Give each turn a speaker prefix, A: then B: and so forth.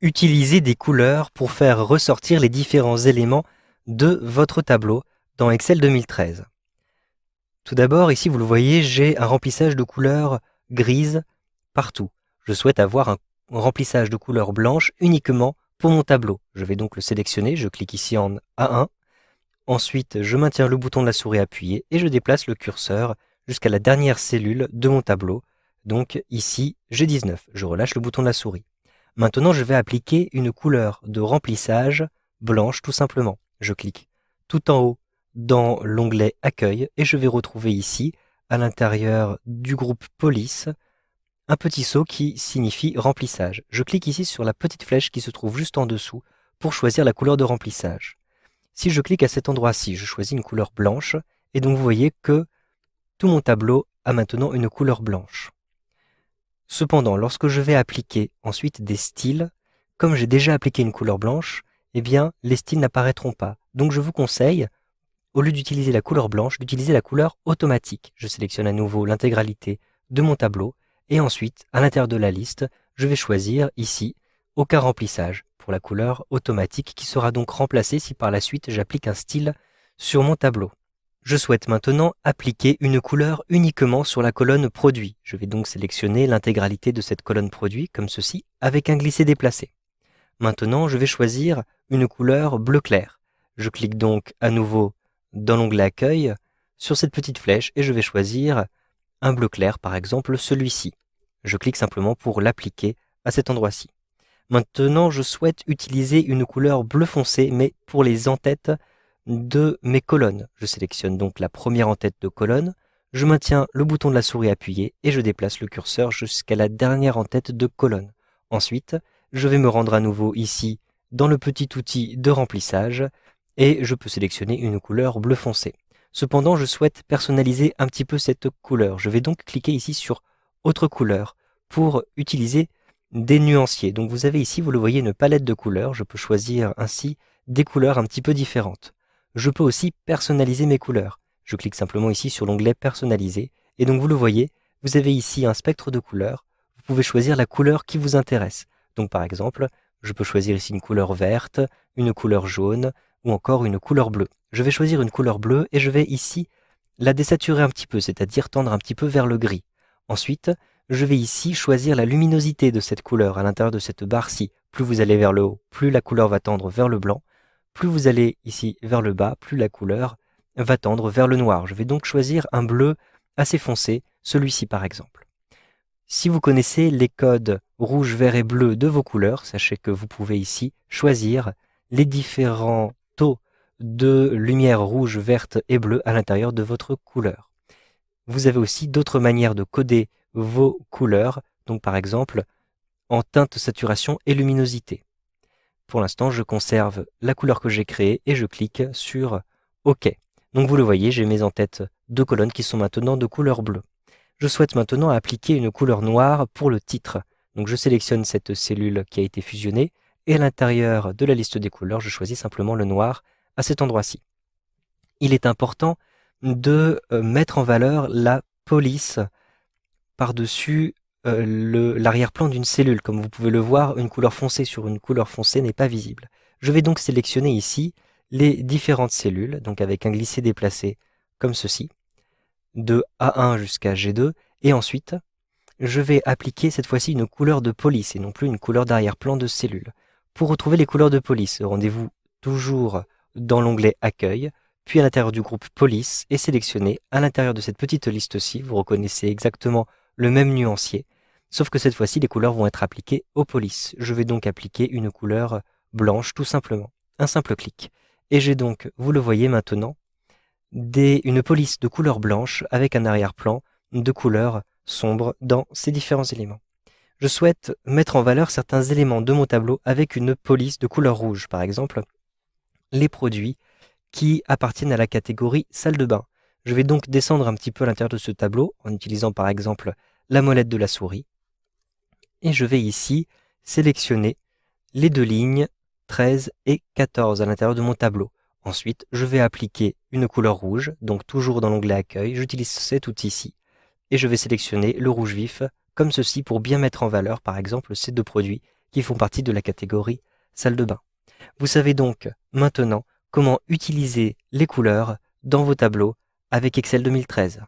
A: Utilisez des couleurs pour faire ressortir les différents éléments de votre tableau dans Excel 2013. Tout d'abord, ici vous le voyez, j'ai un remplissage de couleurs grises partout. Je souhaite avoir un remplissage de couleurs blanches uniquement pour mon tableau. Je vais donc le sélectionner, je clique ici en A1. Ensuite, je maintiens le bouton de la souris appuyé et je déplace le curseur jusqu'à la dernière cellule de mon tableau. Donc ici, G19. Je relâche le bouton de la souris. Maintenant, je vais appliquer une couleur de remplissage blanche tout simplement. Je clique tout en haut dans l'onglet Accueil et je vais retrouver ici, à l'intérieur du groupe Police, un petit sceau qui signifie remplissage. Je clique ici sur la petite flèche qui se trouve juste en dessous pour choisir la couleur de remplissage. Si je clique à cet endroit-ci, je choisis une couleur blanche et donc vous voyez que tout mon tableau a maintenant une couleur blanche. Cependant, lorsque je vais appliquer ensuite des styles, comme j'ai déjà appliqué une couleur blanche, eh bien, les styles n'apparaîtront pas. Donc je vous conseille, au lieu d'utiliser la couleur blanche, d'utiliser la couleur automatique. Je sélectionne à nouveau l'intégralité de mon tableau et ensuite, à l'intérieur de la liste, je vais choisir ici aucun remplissage pour la couleur automatique qui sera donc remplacée si par la suite j'applique un style sur mon tableau. Je souhaite maintenant appliquer une couleur uniquement sur la colonne produit. Je vais donc sélectionner l'intégralité de cette colonne produit comme ceci avec un glisser-déplacer. Maintenant, je vais choisir une couleur bleu clair. Je clique donc à nouveau dans l'onglet Accueil sur cette petite flèche et je vais choisir un bleu clair, par exemple celui-ci. Je clique simplement pour l'appliquer à cet endroit-ci. Maintenant, je souhaite utiliser une couleur bleu foncé, mais pour les en-têtes de mes colonnes. Je sélectionne donc la première en-tête de colonne, je maintiens le bouton de la souris appuyé et je déplace le curseur jusqu'à la dernière en-tête de colonne. Ensuite, je vais me rendre à nouveau ici dans le petit outil de remplissage et je peux sélectionner une couleur bleu foncé. Cependant, je souhaite personnaliser un petit peu cette couleur. Je vais donc cliquer ici sur Autre couleur pour utiliser des nuanciers. Donc vous avez ici, vous le voyez, une palette de couleurs. Je peux choisir ainsi des couleurs un petit peu différentes. Je peux aussi personnaliser mes couleurs. Je clique simplement ici sur l'onglet Personnaliser et donc vous le voyez, vous avez ici un spectre de couleurs. Vous pouvez choisir la couleur qui vous intéresse. Donc par exemple, je peux choisir ici une couleur verte, une couleur jaune ou encore une couleur bleue. Je vais choisir une couleur bleue et je vais ici la désaturer un petit peu, c'est-à-dire tendre un petit peu vers le gris. Ensuite, je vais ici choisir la luminosité de cette couleur à l'intérieur de cette barre-ci. Plus vous allez vers le haut, plus la couleur va tendre vers le blanc. Plus vous allez ici vers le bas, plus la couleur va tendre vers le noir. Je vais donc choisir un bleu assez foncé, celui-ci par exemple. Si vous connaissez les codes rouge, vert et bleu de vos couleurs, sachez que vous pouvez ici choisir les différents taux de lumière rouge, verte et bleue à l'intérieur de votre couleur. Vous avez aussi d'autres manières de coder vos couleurs, donc par exemple en teinte, saturation et luminosité. Pour l'instant, je conserve la couleur que j'ai créée et je clique sur OK. Donc vous le voyez, j'ai mes en-têtes de colonnes qui sont maintenant de couleur bleue. Je souhaite maintenant appliquer une couleur noire pour le titre. Donc je sélectionne cette cellule qui a été fusionnée et à l'intérieur de la liste des couleurs, je choisis simplement le noir à cet endroit-ci. Il est important de mettre en valeur la police par-dessus l'arrière-plan d'une cellule. Comme vous pouvez le voir, une couleur foncée sur une couleur foncée n'est pas visible. Je vais donc sélectionner ici les différentes cellules, donc avec un glisser-déplacer comme ceci, de A1 jusqu'à G2, et ensuite, je vais appliquer cette fois-ci une couleur de police et non plus une couleur d'arrière-plan de cellule. Pour retrouver les couleurs de police, rendez-vous toujours dans l'onglet Accueil, puis à l'intérieur du groupe Police et sélectionnez à l'intérieur de cette petite liste-ci, vous reconnaissez exactement le même nuancier, sauf que cette fois-ci les couleurs vont être appliquées aux polices. Je vais donc appliquer une couleur blanche tout simplement, un simple clic. Et j'ai donc, vous le voyez maintenant, une police de couleur blanche avec un arrière-plan de couleur sombre dans ces différents éléments. Je souhaite mettre en valeur certains éléments de mon tableau avec une police de couleur rouge, par exemple les produits qui appartiennent à la catégorie salle de bain. Je vais donc descendre un petit peu à l'intérieur de ce tableau en utilisant par exemple la molette de la souris et je vais ici sélectionner les deux lignes 13 et 14 à l'intérieur de mon tableau. Ensuite, je vais appliquer une couleur rouge, donc toujours dans l'onglet Accueil, j'utilise cet outil-ci et je vais sélectionner le rouge vif comme ceci pour bien mettre en valeur par exemple ces deux produits qui font partie de la catégorie salle de bain. Vous savez donc maintenant comment utiliser les couleurs dans vos tableaux avec Excel 2013.